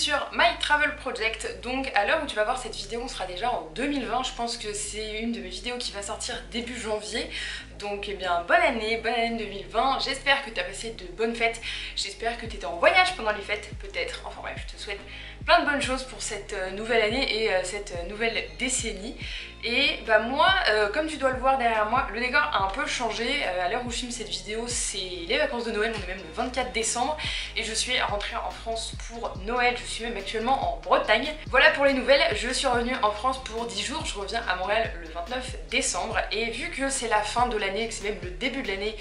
sur My Travel Project. Donc à l'heure où tu vas voir cette vidéo, on sera déjà en 2020. Je pense que c'est une de mes vidéos qui va sortir début janvier. Donc eh bien bonne année 2020. J'espère que tu as passé de bonnes fêtes. J'espère que tu étais en voyage pendant les fêtes, peut-être. Enfin bref, je te souhaite plein de bonnes choses pour cette nouvelle année et cette nouvelle décennie. Et bah moi, comme tu dois le voir derrière moi, le décor a un peu changé. À l'heure où je filme cette vidéo, c'est les vacances de Noël, on est même le 24 décembre et je suis rentrée en France pour Noël. Je suis même actuellement en Bretagne. Voilà pour les nouvelles, je suis revenue en France pour 10 jours. Je reviens à Montréal le 29 décembre et vu que c'est la fin de l'année, que c'est même le début de l'année,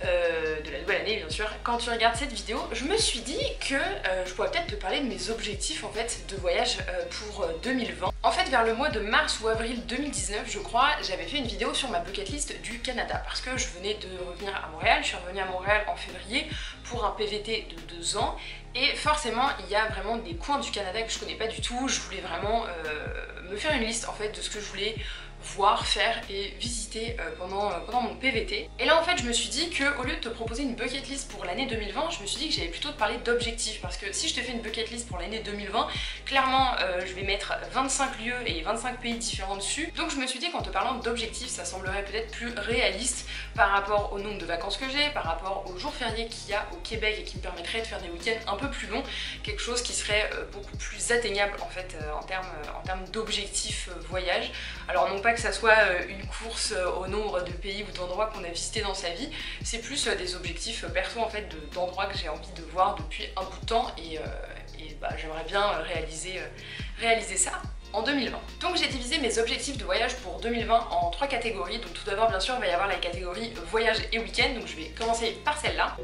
de la nouvelle année bien sûr, quand tu regardes cette vidéo, je me suis dit que je pourrais peut-être te parler de mes objectifs en fait de voyage pour 2020. En fait vers le mois de mars ou avril 2019 je crois, j'avais fait une vidéo sur ma bucket list du Canada parce que je venais de revenir à Montréal. Je suis revenue à Montréal en février pour un PVT de 2 ans et forcément il y a vraiment des coins du Canada que je connais pas du tout. Je voulais vraiment me faire une liste en fait de ce que je voulais voir, faire et visiter pendant mon PVT. Et là en fait je me suis dit que au lieu de te proposer une bucket list pour l'année 2020, je me suis dit que j'allais plutôt te parler d'objectifs parce que si je te fais une bucket list pour l'année 2020, clairement je vais mettre 25 lieux et 25 pays différents dessus. Donc je me suis dit qu'en te parlant d'objectifs, ça semblerait peut-être plus réaliste par rapport au nombre de vacances que j'ai, par rapport aux jours fériés qu'il y a au Québec et qui me permettrait de faire des week-ends un peu plus longs, quelque chose qui serait beaucoup plus atteignable en fait en termes d'objectifs voyage. Alors non pas que ça soit une course au nombre de pays ou d'endroits qu'on a visités dans sa vie, c'est plus des objectifs perso en fait d'endroits que j'ai envie de voir depuis un bout de temps et bah, j'aimerais bien réaliser ça en 2020. Donc j'ai divisé mes objectifs de voyage pour 2020 en 3 catégories. Donc tout d'abord bien sûr il va y avoir la catégorie voyage et week-end, donc je vais commencer par celle-là.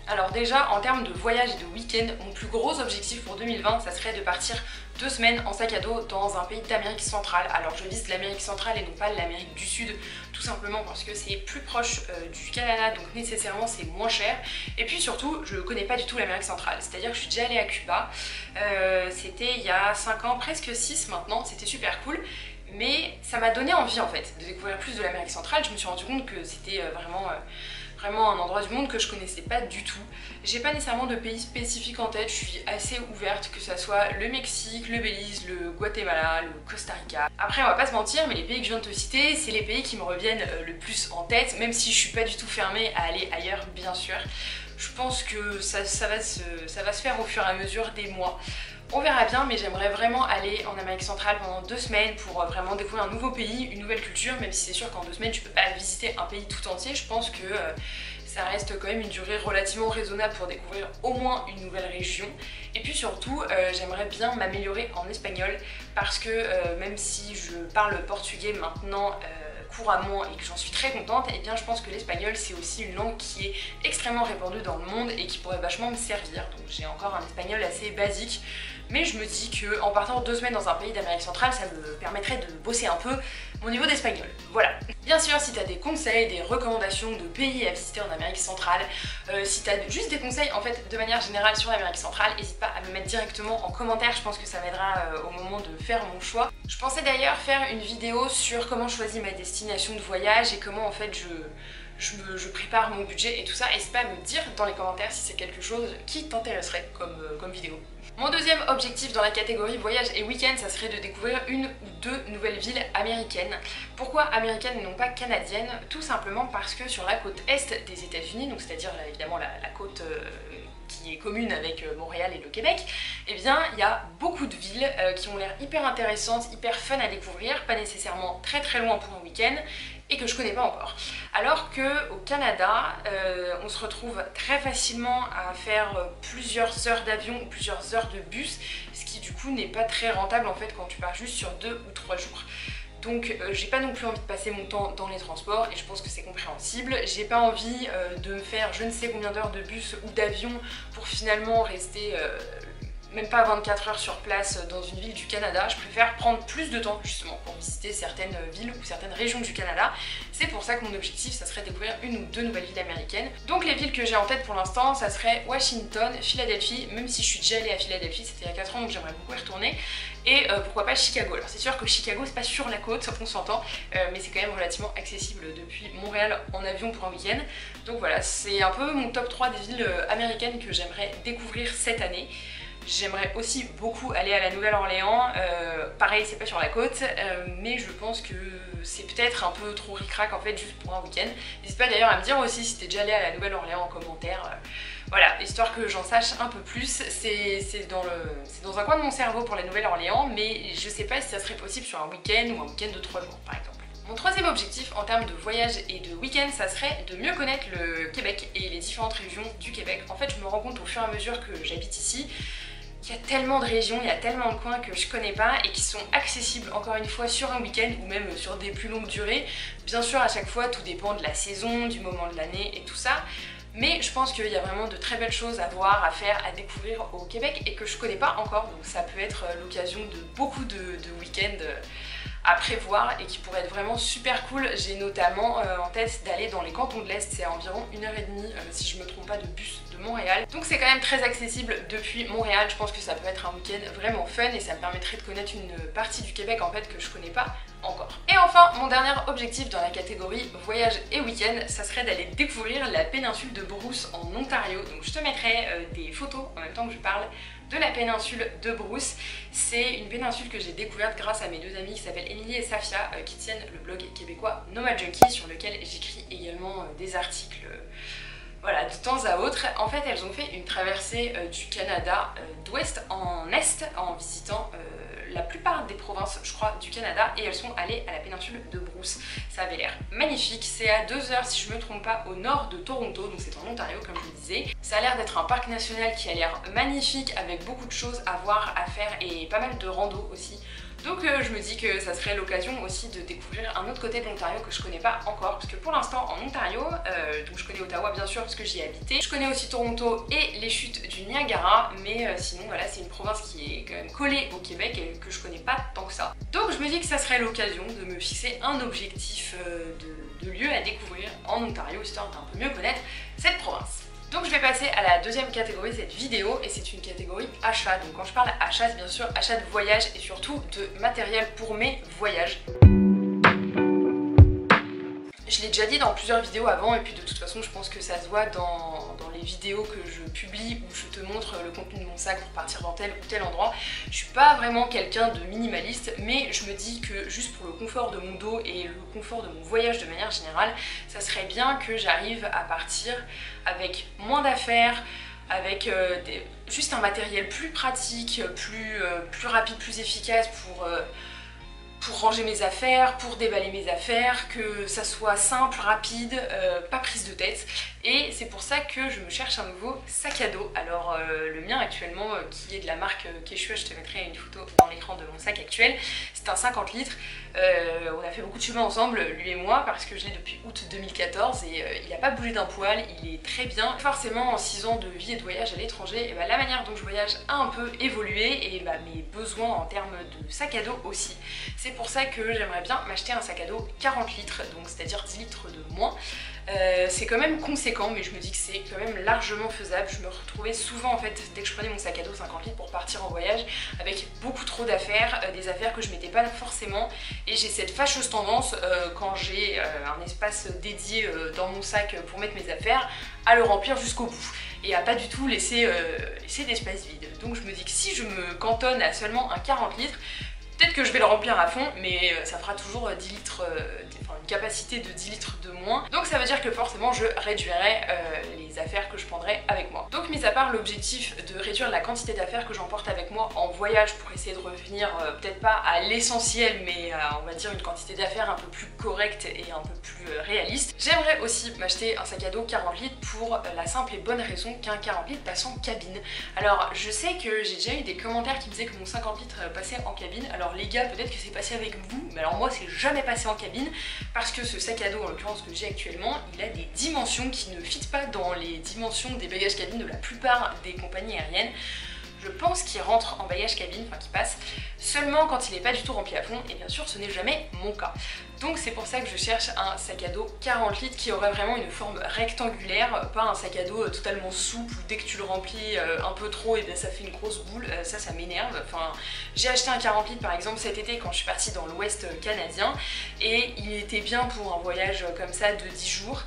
Alors déjà en termes de voyage et de week-end, mon plus gros objectif pour 2020 ça serait de partir 2 semaines en sac à dos dans un pays d'Amérique centrale. Alors je vise l'Amérique centrale et non pas l'Amérique du Sud, tout simplement parce que c'est plus proche du Canada, donc nécessairement c'est moins cher. Et puis surtout je connais pas du tout l'Amérique centrale, c'est-à-dire que je suis déjà allée à Cuba, c'était il y a 5 ans, presque 6 maintenant, c'était super cool. Mais ça m'a donné envie en fait de découvrir plus de l'Amérique centrale. Je me suis rendu compte que c'était vraiment un endroit du monde que je connaissais pas du tout. J'ai pas nécessairement de pays spécifiques en tête, je suis assez ouverte, que ça soit le Mexique, le Belize, le Guatemala, le Costa Rica. Après on va pas se mentir, mais les pays que je viens de te citer, c'est les pays qui me reviennent le plus en tête, même si je suis pas du tout fermée à aller ailleurs bien sûr. Je pense que ça va se faire au fur et à mesure des mois. On verra bien, mais j'aimerais vraiment aller en Amérique centrale pendant 2 semaines pour vraiment découvrir un nouveau pays, une nouvelle culture, même si c'est sûr qu'en 2 semaines tu peux pas visiter un pays tout entier. Je pense que ça reste quand même une durée relativement raisonnable pour découvrir au moins une nouvelle région. Et puis surtout, j'aimerais bien m'améliorer en espagnol parce que même si je parle portugais maintenant couramment et que j'en suis très contente, et bien je pense que l'espagnol c'est aussi une langue qui est extrêmement répandue dans le monde et qui pourrait vachement me servir. Donc j'ai encore un espagnol assez basique, mais je me dis que en partant 2 semaines dans un pays d'Amérique centrale, ça me permettrait de bosser un peu mon niveau d'espagnol. Voilà. Bien sûr, si tu as des conseils, des recommandations de pays à visiter en Amérique centrale, si tu as juste des conseils en fait de manière générale sur l'Amérique centrale, n'hésite pas à me mettre directement en commentaire, je pense que ça m'aidera au moment de faire mon choix. Je pensais d'ailleurs faire une vidéo sur comment je choisis ma destination de voyage et comment en fait je prépare mon budget et tout ça. N'hésite pas à me dire dans les commentaires si c'est quelque chose qui t'intéresserait comme vidéo. Mon deuxième objectif dans la catégorie voyage et week-end, ça serait de découvrir 1 ou 2 nouvelles villes américaines. Pourquoi américaines et non pas canadiennes? Tout simplement parce que sur la côte est des États-Unis, donc c'est-à-dire évidemment la côte qui est commune avec Montréal et le Québec, eh bien il y a beaucoup de villes qui ont l'air hyper intéressantes, hyper fun à découvrir, pas nécessairement très loin pour un week-end, et que je connais pas encore. Alors qu'au Canada, on se retrouve très facilement à faire plusieurs heures d'avion ou plusieurs heures de bus, ce qui du coup n'est pas très rentable en fait quand tu pars juste sur 2 ou 3 jours. Donc j'ai pas non plus envie de passer mon temps dans les transports et je pense que c'est compréhensible. J'ai pas envie de me faire je ne sais combien d'heures de bus ou d'avion pour finalement rester même pas 24 heures sur place dans une ville du Canada, je préfère prendre plus de temps justement pour visiter certaines villes ou certaines régions du Canada. C'est pour ça que mon objectif, ça serait découvrir une ou deux nouvelles villes américaines. Donc les villes que j'ai en tête pour l'instant, ça serait Washington, Philadelphie, même si je suis déjà allée à Philadelphie, c'était il y a 4 ans, donc j'aimerais beaucoup y retourner. Et pourquoi pas Chicago. Alors c'est sûr que Chicago c'est pas sur la côte, on s'entend, mais c'est quand même relativement accessible depuis Montréal en avion pour un week-end. Donc voilà, c'est un peu mon top 3 des villes américaines que j'aimerais découvrir cette année. J'aimerais aussi beaucoup aller à la Nouvelle-Orléans, pareil c'est pas sur la côte, mais je pense que c'est peut-être un peu trop ric-rac en fait juste pour un week-end. N'hésite pas d'ailleurs à me dire aussi si t'es déjà allé à la Nouvelle-Orléans en commentaire. Voilà, histoire que j'en sache un peu plus, c'est dans un coin de mon cerveau pour la Nouvelle-Orléans, mais je sais pas si ça serait possible sur un week-end ou un week-end de 3 jours par exemple. Mon troisième objectif en termes de voyage et de week-end, ça serait de mieux connaître le Québec et les différentes régions du Québec. En fait, je me rends compte au fur et à mesure que j'habite ici, il y a tellement de régions, il y a tellement de coins que je connais pas et qui sont accessibles encore une fois sur un week-end ou même sur des plus longues durées. Bien sûr, à chaque fois, tout dépend de la saison, du moment de l'année et tout ça. Mais je pense qu'il y a vraiment de très belles choses à voir, à faire, à découvrir au Québec et que je connais pas encore. Donc ça peut être l'occasion de beaucoup de week-ends à prévoir et qui pourrait être vraiment super cool. J'ai notamment en tête d'aller dans les cantons de l'Est, c'est à environ 1h30 si je me trompe pas de bus de Montréal. Donc c'est quand même très accessible depuis Montréal, je pense que ça peut être un week-end vraiment fun et ça me permettrait de connaître une partie du Québec en fait que je connais pas encore. Et enfin, mon dernier objectif dans la catégorie voyage et week-end, ça serait d'aller découvrir la péninsule de Bruce en Ontario. Donc je te mettrai des photos en même temps que je parle de la péninsule de Bruce. C'est une péninsule que j'ai découverte grâce à mes deux amies qui s'appellent Émilie et Safia qui tiennent le blog québécois Nomad Junkie sur lequel j'écris également des articles voilà, de temps à autre. En fait, elles ont fait une traversée du Canada d'ouest en est en visitant la plupart des provinces, je crois, du Canada et elles sont allées à la péninsule de Bruce. Ça avait l'air magnifique, c'est à 2 heures si je me trompe pas au nord de Toronto, donc c'est en Ontario comme je le disais. Ça a l'air d'être un parc national qui a l'air magnifique avec beaucoup de choses à voir, à faire et pas mal de rando aussi. Donc je me dis que ça serait l'occasion aussi de découvrir un autre côté de l'Ontario que je connais pas encore, parce que pour l'instant en Ontario, donc je connais Ottawa bien sûr parce que j'y ai habité, je connais aussi Toronto et les chutes du Niagara, mais sinon voilà, c'est une province qui est quand même collée au Québec et que je connais pas tant que ça. Donc je me dis que ça serait l'occasion de me fixer un objectif de lieu à découvrir en Ontario, histoire d'un peu mieux connaître cette province. Donc je vais passer à la deuxième catégorie de cette vidéo et c'est une catégorie achat. Donc quand je parle achat, c'est bien sûr achat de voyage et surtout de matériel pour mes voyages. Je l'ai déjà dit dans plusieurs vidéos avant et puis de toute façon je pense que ça se voit dans les vidéos que je publie où je te montre le contenu de mon sac pour partir dans tel ou tel endroit. Je suis pas vraiment quelqu'un de minimaliste mais je me dis que juste pour le confort de mon dos et le confort de mon voyage de manière générale, ça serait bien que j'arrive à partir avec moins d'affaires, avec juste un matériel plus pratique, plus rapide, plus efficace pour ranger mes affaires, pour déballer mes affaires, que ça soit simple, rapide, pas prise de tête. Et c'est pour ça que je me cherche un nouveau sac à dos. Alors le mien actuellement, qui est de la marque Quechua, je te mettrai une photo dans l'écran de mon sac actuel. C'est un 50 litres. On a fait beaucoup de chemin ensemble, lui et moi, parce que je l'ai depuis août 2014 et il n'a pas bougé d'un poil, il est très bien. Forcément, en 6 ans de vie et de voyage à l'étranger, la manière dont je voyage a un peu évolué et mes besoins en termes de sac à dos aussi. C'est pour ça que j'aimerais bien m'acheter un sac à dos 40 litres, donc c'est-à-dire 10 litres de moins. C'est quand même conséquent mais je me dis que c'est quand même largement faisable. Je me retrouvais souvent en fait dès que je prenais mon sac à dos 50 litres pour partir en voyage avec beaucoup trop d'affaires, des affaires que je mettais pas forcément et j'ai cette fâcheuse tendance quand j'ai un espace dédié dans mon sac pour mettre mes affaires à le remplir jusqu'au bout et à pas du tout laisser d'espace vide. Donc je me dis que si je me cantonne à seulement un 40 litres, peut-être que je vais le remplir à fond, mais ça fera toujours 10 litres, une capacité de 10 litres de moins. Donc ça veut dire que forcément je réduirai les affaires que je prendrai avec moi. Donc mis à part l'objectif de réduire la quantité d'affaires que j'emporte avec moi en voyage pour essayer de revenir peut-être pas à l'essentiel, mais à, on va dire une quantité d'affaires un peu plus correcte et un peu plus réaliste, j'aimerais aussi m'acheter un sac à dos 40 litres pour la simple et bonne raison qu'un 40 litres passe en cabine. Alors je sais que j'ai déjà eu des commentaires qui me disaient que mon 50 litres passait en cabine. Alors les gars, peut-être que c'est passé avec vous, mais alors moi c'est jamais passé en cabine parce que ce sac à dos en l'occurrence que j'ai actuellement, il a des dimensions qui ne fit pas dans les dimensions des bagages cabine de la plupart des compagnies aériennes. je pense qu'il rentre en bagage cabine, enfin qui passe, seulement quand il n'est pas du tout rempli à fond, et bien sûr ce n'est jamais mon cas. Donc c'est pour ça que je cherche un sac à dos 40 litres qui aurait vraiment une forme rectangulaire, pas un sac à dos totalement souple où dès que tu le remplis un peu trop et bien ça fait une grosse boule, ça m'énerve. Enfin, j'ai acheté un 40 litres par exemple cet été quand je suis partie dans l'ouest canadien et il était bien pour un voyage comme ça de 10 jours,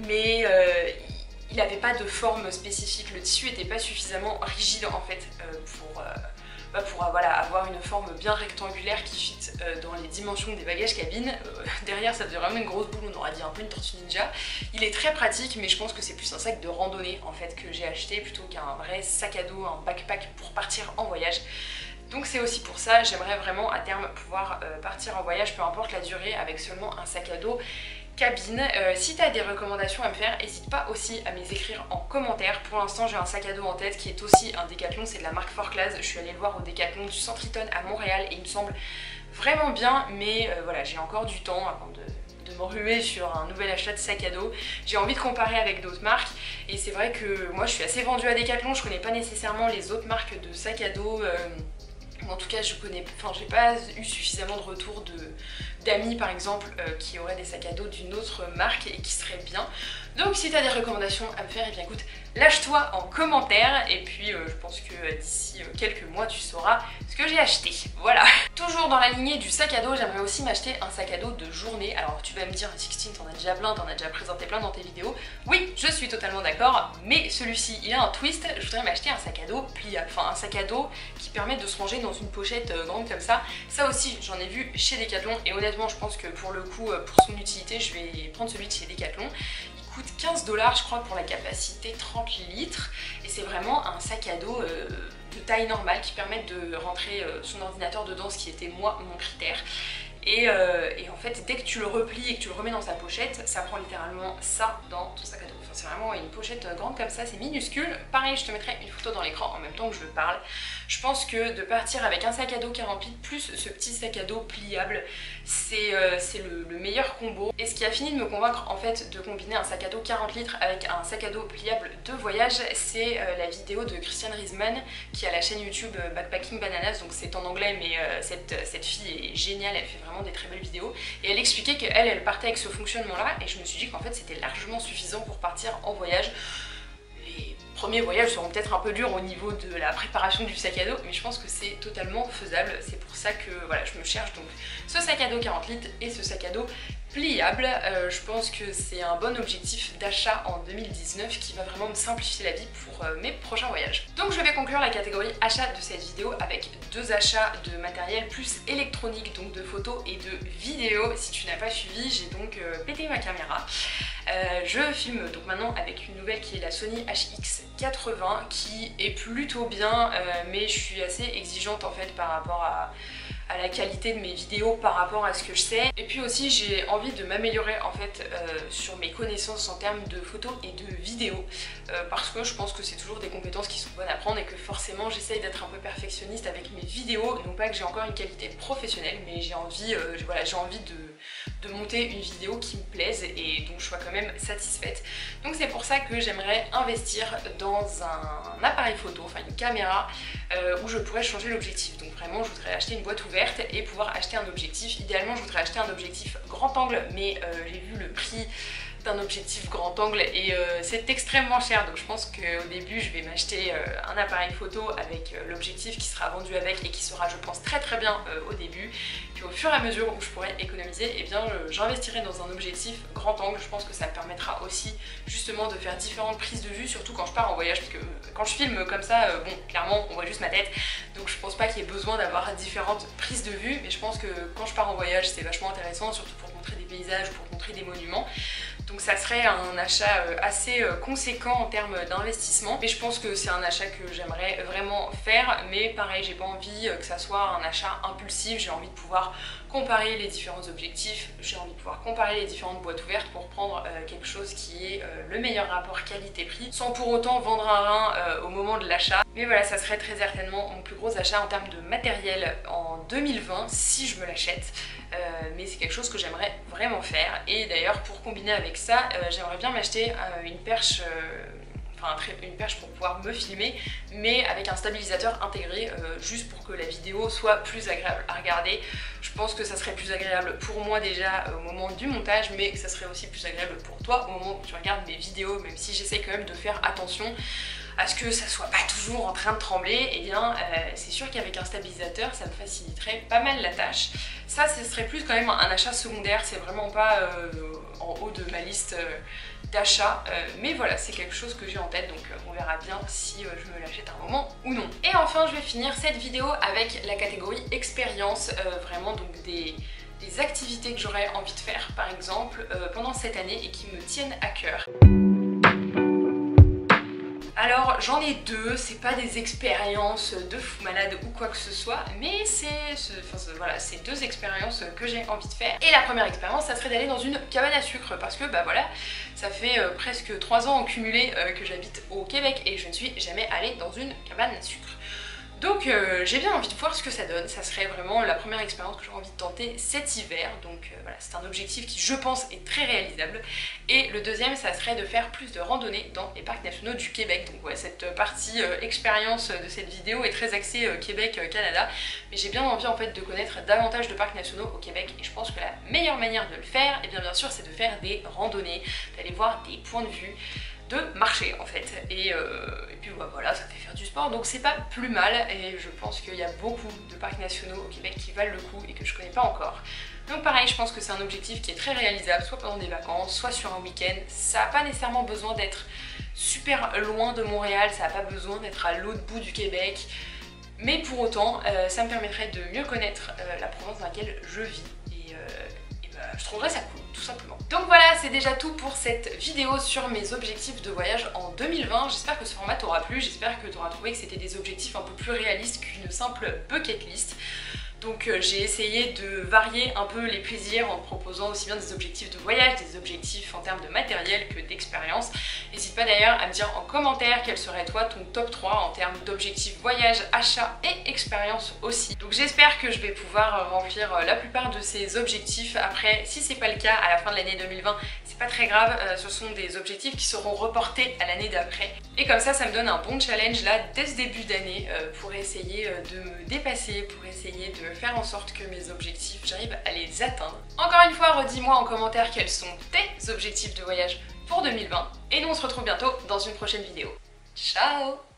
mais il n'avait pas de forme spécifique, le tissu n'était pas suffisamment rigide en fait pour voilà, avoir une forme bien rectangulaire qui fit dans les dimensions des bagages cabine. Derrière ça faisait vraiment une grosse boule, on aurait dit un peu une tortue ninja. Il est très pratique mais je pense que c'est plus un sac de randonnée en fait que j'ai acheté plutôt qu'un vrai sac à dos, un backpack pour partir en voyage. Donc c'est aussi pour ça, j'aimerais vraiment à terme pouvoir partir en voyage, peu importe la durée, avec seulement un sac à dos cabine. Si tu as des recommandations à me faire, n'hésite pas aussi à me les écrire en commentaire. Pour l'instant j'ai un sac à dos en tête qui est aussi un Decathlon, c'est de la marque 4Class. Je suis allée le voir au Decathlon du Centre Eaton à Montréal et il me semble vraiment bien, mais voilà, j'ai encore du temps avant de m'enrhumer sur un nouvel achat de sac à dos. J'ai envie de comparer avec d'autres marques et c'est vrai que moi je suis assez vendue à Decathlon, je connais pas nécessairement les autres marques de sac à dos. En tout cas, j'ai pas eu suffisamment de retours d'amis par exemple qui auraient des sacs à dos d'une autre marque et qui seraient bien. Donc si tu as des recommandations à me faire, et bien écoute, lâche-toi en commentaire et puis je pense que d'ici quelques mois tu sauras ce que j'ai acheté. Voilà. Toujours dans la lignée du sac à dos, j'aimerais aussi m'acheter un sac à dos de journée. Alors tu vas me dire, Sixtine, t'en as déjà plein, t'en as déjà présenté plein dans tes vidéos. Oui, je suis totalement d'accord, mais celui-ci il a un twist. Je voudrais m'acheter un sac à dos pliable, enfin un sac à dos qui permet de se ranger dans une pochette grande comme ça. Ça aussi j'en ai vu chez Decathlon et honnêtement je pense que pour le coup, pour son utilité, je vais prendre celui de chez Decathlon. Il coûte 15 $ je crois pour la capacité 30 litres et c'est vraiment un sac à dos de taille normale qui permet de rentrer son ordinateur dedans, ce qui était moi mon critère. Et en fait dès que tu le replies et que tu le remets dans sa pochette, ça prend littéralement ça dans ton sac à dos. Enfin, c'est vraiment une pochette grande comme ça, c'est minuscule. Pareil, je te mettrai une photo dans l'écran en même temps que je parle. Je pense que de partir avec un sac à dos 40 litres plus ce petit sac à dos pliable, c'est le meilleur combo. Et ce qui a fini de me convaincre en fait de combiner un sac à dos 40 litres avec un sac à dos pliable de voyage, c'est la vidéo de Christiane Riesman qui a la chaîne YouTube Backpacking Bananas, donc c'est en anglais mais cette fille est géniale, elle fait vraiment des très belles vidéos et elle expliquait qu'elle partait avec ce fonctionnement là et je me suis dit qu'en fait c'était largement suffisant pour partir en voyage. Les premiers voyages seront peut-être un peu durs au niveau de la préparation du sac à dos, mais je pense que c'est totalement faisable. C'est pour ça que voilà, je me cherche donc ce sac à dos 40 litres et ce sac à dos pliable. Je pense que c'est un bon objectif d'achat en 2019 qui va vraiment me simplifier la vie pour mes prochains voyages. Donc je vais conclure la catégorie achat de cette vidéo avec deux achats de matériel plus électronique, donc de photos et de vidéos. Si tu n'as pas suivi, j'ai donc pété ma caméra. Je filme donc maintenant avec une nouvelle qui est la Sony HX80 qui est plutôt bien, mais je suis assez exigeante en fait par rapport à la qualité de mes vidéos par rapport à ce que je sais. Et puis aussi j'ai envie de m'améliorer en fait sur mes connaissances en termes de photos et de vidéos parce que je pense que c'est toujours des compétences qui sont bonnes à prendre et que forcément j'essaye d'être un peu perfectionniste avec mes vidéos. Non pas que j'ai encore une qualité professionnelle, mais j'ai envie, voilà, j'ai envie de monter une vidéo qui me plaise et donc je sois quand même satisfaite. Donc c'est pour ça que j'aimerais investir dans un appareil photo, enfin une caméra où je pourrais changer l'objectif. Donc vraiment je voudrais acheter une boîte ouverte et pouvoir acheter un objectif. Idéalement je voudrais acheter un objectif grand angle, mais j'ai vu le prix d'un objectif grand angle et c'est extrêmement cher, donc je pense qu'au début je vais m'acheter un appareil photo avec l'objectif qui sera vendu avec et qui sera je pense très bien au début, puis au fur et à mesure où je pourrai économiser, et bien j'investirai dans un objectif grand angle. Je pense que ça me permettra aussi justement de faire différentes prises de vue, surtout quand je pars en voyage, parce que quand je filme comme ça, bon clairement on voit juste ma tête, donc je pense pas qu'il y ait besoin d'avoir différentes prises de vue, mais je pense que quand je pars en voyage c'est vachement intéressant, surtout pour montrer des paysages, pour montrer des monuments. Donc ça serait un achat assez conséquent en termes d'investissement, mais je pense que c'est un achat que j'aimerais vraiment faire, mais pareil j'ai pas envie que ça soit un achat impulsif, j'ai envie de pouvoir comparer les différents objectifs, j'ai envie de pouvoir comparer les différentes boîtes ouvertes pour prendre quelque chose qui est le meilleur rapport qualité-prix, sans pour autant vendre un rein au moment de l'achat. Mais voilà, ça serait très certainement mon plus gros achat en termes de matériel en 2020 si je me l'achète. Mais c'est quelque chose que j'aimerais vraiment faire. Et d'ailleurs pour combiner avec ça, j'aimerais bien m'acheter une perche une perche pour pouvoir me filmer, mais avec un stabilisateur intégré juste pour que la vidéo soit plus agréable à regarder. Je pense que ça serait plus agréable pour moi déjà au moment du montage, mais que ça serait aussi plus agréable pour toi au moment où tu regardes mes vidéos, même si j'essaie quand même de faire attention à ce que ça soit pas toujours en train de trembler. Et bien c'est sûr qu'avec un stabilisateur ça me faciliterait pas mal la tâche. Ça, ce serait plus quand même un achat secondaire, c'est vraiment pas en haut de ma liste d'achat, mais voilà, c'est quelque chose que j'ai en tête, donc on verra bien si je me l'achète à un moment ou non. Et enfin, je vais finir cette vidéo avec la catégorie expérience, vraiment donc des activités que j'aurais envie de faire par exemple pendant cette année et qui me tiennent à cœur. Alors j'en ai deux, c'est pas des expériences de fou malade ou quoi que ce soit, mais c'est deux expériences que j'ai envie de faire. Et la première expérience, ça serait d'aller dans une cabane à sucre, parce que bah voilà, ça fait presque 3 ans en cumulé que j'habite au Québec et je ne suis jamais allée dans une cabane à sucre. Donc j'ai bien envie de voir ce que ça donne, ça serait vraiment la première expérience que j'aurais envie de tenter cet hiver, donc voilà, c'est un objectif qui je pense est très réalisable. Et le deuxième, ça serait de faire plus de randonnées dans les parcs nationaux du Québec, donc ouais, cette partie expérience de cette vidéo est très axée Québec-Canada, mais j'ai bien envie en fait de connaître davantage de parcs nationaux au Québec, et je pense que la meilleure manière de le faire, et bien sûr, c'est de faire des randonnées, d'aller voir des points de vue, de marcher en fait, et puis voilà, ça fait faire du sport, donc c'est pas plus mal, et je pense qu'il y a beaucoup de parcs nationaux au Québec qui valent le coup et que je connais pas encore. Donc pareil, je pense que c'est un objectif qui est très réalisable, soit pendant des vacances, soit sur un week-end. Ça n'a pas nécessairement besoin d'être super loin de Montréal, ça n'a pas besoin d'être à l'autre bout du Québec, mais pour autant, ça me permettrait de mieux connaître la province dans laquelle je vis, et je trouverais ça cool, tout simplement. Donc voilà, c'est déjà tout pour cette vidéo sur mes objectifs de voyage en 2020. J'espère que ce format t'aura plu, j'espère que tu auras trouvé que c'était des objectifs un peu plus réalistes qu'une simple bucket list. Donc j'ai essayé de varier un peu les plaisirs en te proposant aussi bien des objectifs de voyage, des objectifs en termes de matériel que d'expérience. N'hésite pas d'ailleurs à me dire en commentaire quel serait toi ton top 3 en termes d'objectifs voyage, achat et expérience aussi. Donc j'espère que je vais pouvoir remplir la plupart de ces objectifs. Après, si c'est pas le cas à la fin de l'année 2020, c'est pas très grave, ce sont des objectifs qui seront reportés à l'année d'après. Et comme ça me donne un bon challenge là dès ce début d'année pour essayer de me dépasser, pour essayer de faire en sorte que mes objectifs, j'arrive à les atteindre. Encore une fois, redis-moi en commentaire quels sont tes objectifs de voyage pour 2020. Et nous on se retrouve bientôt dans une prochaine vidéo. Ciao!